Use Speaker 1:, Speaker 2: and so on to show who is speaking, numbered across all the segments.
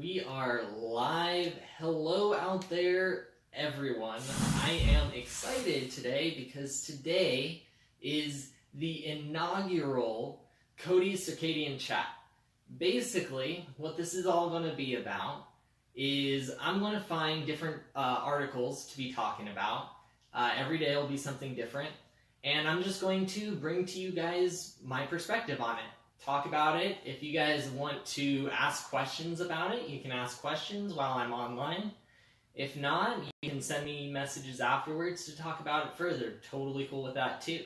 Speaker 1: We are live. Hello out there, everyone. I am excited today because today is the inaugural Cody Circadian chat. Basically, what this is all going to be about is I'm going to find different articles to be talking about. Every day will be something different, and I'm just going to bring to you guys my perspective on it. Talk about it. If you guys want to ask questions about it, you can ask questions while I'm online. If not, you can send me messages afterwards to talk about it further. Totally cool with that too.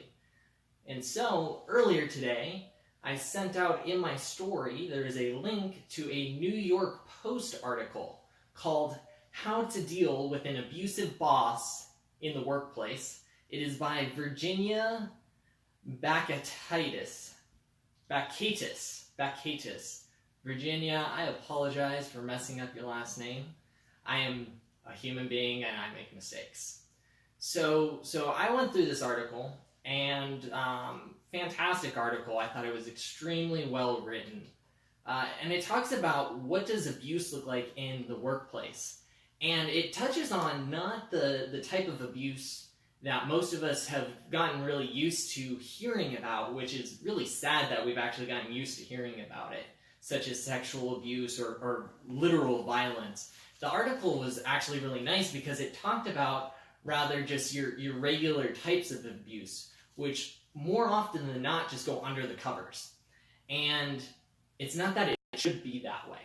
Speaker 1: And so, earlier today, I sent out in my story, there is a link to a New York Post article called How to Deal with an Abusive Boss in the Workplace. It is by Virginia Backaitis. Virginia, I apologize for messing up your last name. I am a human being and I make mistakes. So I went through this article, and fantastic article. I thought it was extremely well written. And it talks about what does abuse look like in the workplace. And it touches on not the type of abuse that most of us have gotten really used to hearing about, which is really sad that we've actually gotten used to hearing about it, such as sexual abuse or literal violence. The article was actually really nice because it talked about rather just your regular types of abuse, which more often than not just go under the covers. And it's not that it should be that way.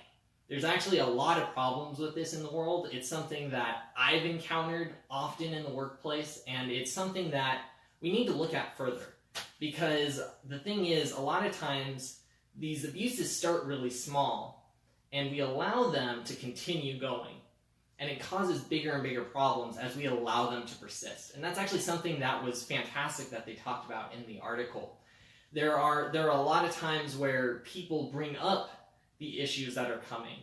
Speaker 1: There's actually a lot of problems with this in the world. It's something that I've encountered often in the workplace, and it's something that we need to look at further. Because the thing is, a lot of times, these abuses start really small, and we allow them to continue going. And it causes bigger and bigger problems as we allow them to persist. And that's actually something that was fantastic that they talked about in the article. There are a lot of times where people bring up the issues that are coming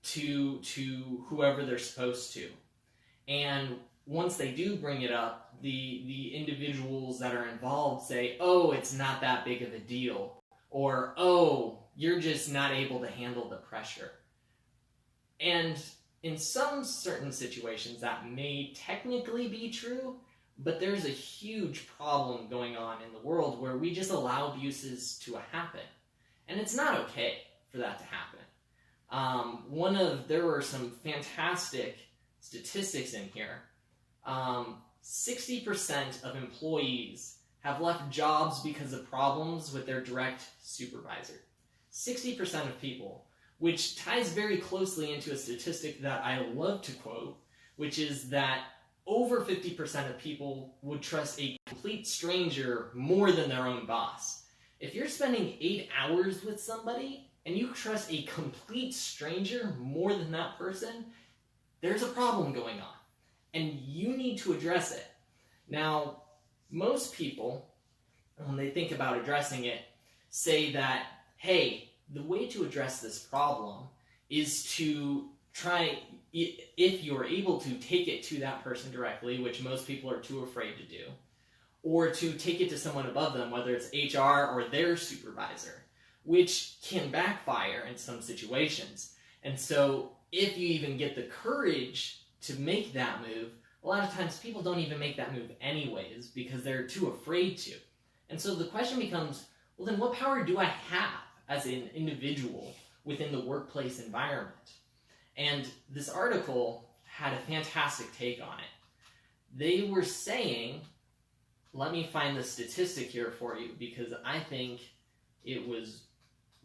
Speaker 1: to whoever they're supposed to. And once they do bring it up, the individuals that are involved say, oh, it's not that big of a deal. Or, oh, you're just not able to handle the pressure. And in some certain situations that may technically be true, but there's a huge problem going on in the world where we just allow abuses to happen. And it's not okay for that to happen. There were some fantastic statistics in here. 60% of employees have left jobs because of problems with their direct supervisor. 60% of people, which ties very closely into a statistic that I love to quote, which is that over 50% of people would trust a complete stranger more than their own boss. If you're spending 8 hours with somebody and you trust a complete stranger more than that person, there's a problem going on, and you need to address it. Now, most people, when they think about addressing it, say that, hey, the way to address this problem is to try, if you're able to, take it to that person directly, which most people are too afraid to do, or to take it to someone above them, whether it's HR or their supervisor, which can backfire in some situations. And so if you even get the courage to make that move, a lot of times people don't even make that move anyways because they're too afraid to. And so the question becomes, well, then what power do I have as an individual within the workplace environment? And this article had a fantastic take on it. They were saying, let me find the statistic here for you because I think it was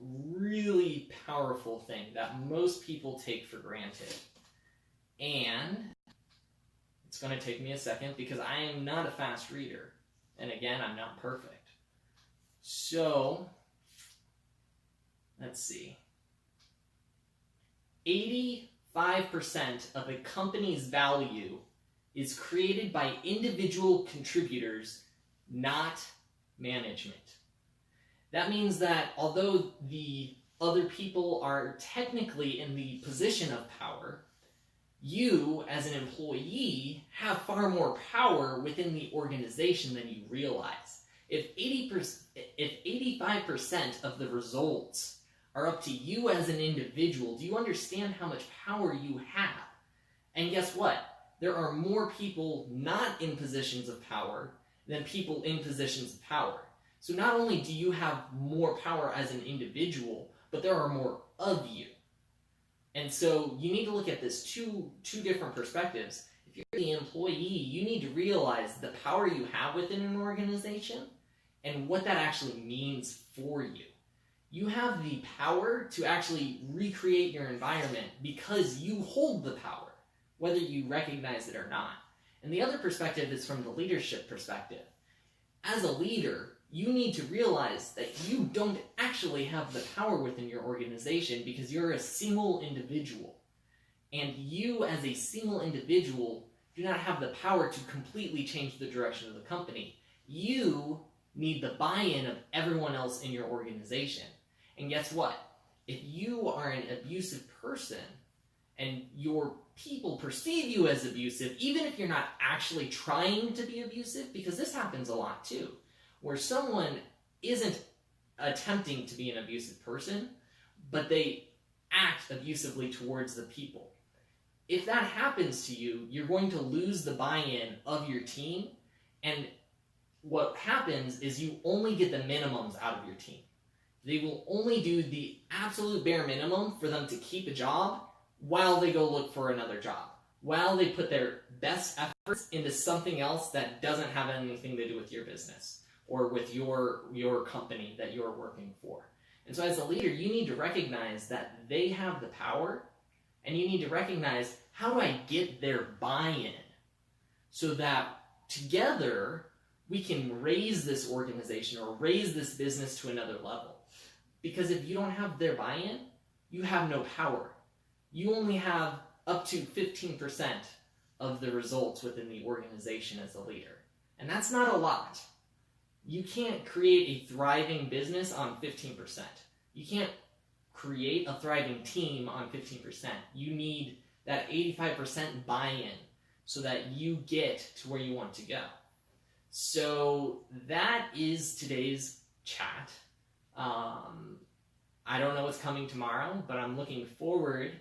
Speaker 1: really powerful thing that most people take for granted. And it's going to take me a second because I am not a fast reader. And again, I'm not perfect. So, let's see. 85% of a company's value is created by individual contributors, not management. That means that although the other people are technically in the position of power, you as an employee have far more power within the organization than you realize. If 85% of the results are up to you as an individual. Do you understand how much power you have? And guess what? There are more people not in positions of power than people in positions of power. So not only do you have more power as an individual, but there are more of you. And so you need to look at this two different perspectives. If you're the employee, you need to realize the power you have within an organization and what that actually means for you. You have the power to actually recreate your environment because you hold the power, whether you recognize it or not. And the other perspective is from the leadership perspective. As a leader, you need to realize that you don't actually have the power within your organization because you're a single individual. And you as a single individual do not have the power to completely change the direction of the company. You need the buy-in of everyone else in your organization. And guess what? If you are an abusive person and your people perceive you as abusive, even if you're not actually trying to be abusive, because this happens a lot too, where someone isn't attempting to be an abusive person, but they act abusively towards the people. If that happens to you, you're going to lose the buy-in of your team, and what happens is you only get the minimums out of your team. They will only do the absolute bare minimum for them to keep a job while they go look for another job, while they put their best efforts into something else that doesn't have anything to do with your business or with your company that you're working for. And so as a leader, you need to recognize that they have the power, and you need to recognize, how do I get their buy-in so that together we can raise this organization or raise this business to another level? Because if you don't have their buy-in, you have no power. You only have up to 15% of the results within the organization as a leader. And that's not a lot. You can't create a thriving business on 15%. You can't create a thriving team on 15%. You need that 85% buy-in so that you get to where you want to go. So that is today's chat. I don't know what's coming tomorrow, but I'm looking forward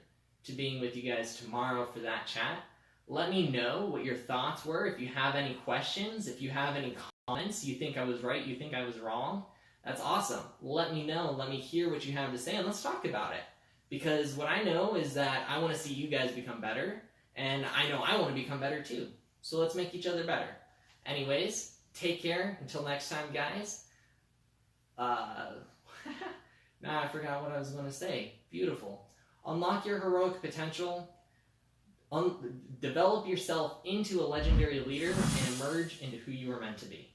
Speaker 1: to being with you guys tomorrow for that chat. Let me know what your thoughts were. If you have any questions, if you have any comments, you think I was right, you think I was wrong, that's awesome. Let me know. Let me hear what you have to say, and let's talk about it. Because what I know is that I want to see you guys become better, and I know I want to become better too. So let's make each other better. Anyways, take care. Until next time, guys. Now I forgot what I was going to say. Beautiful. Unlock your heroic potential. Develop yourself into a legendary leader and emerge into who you are meant to be.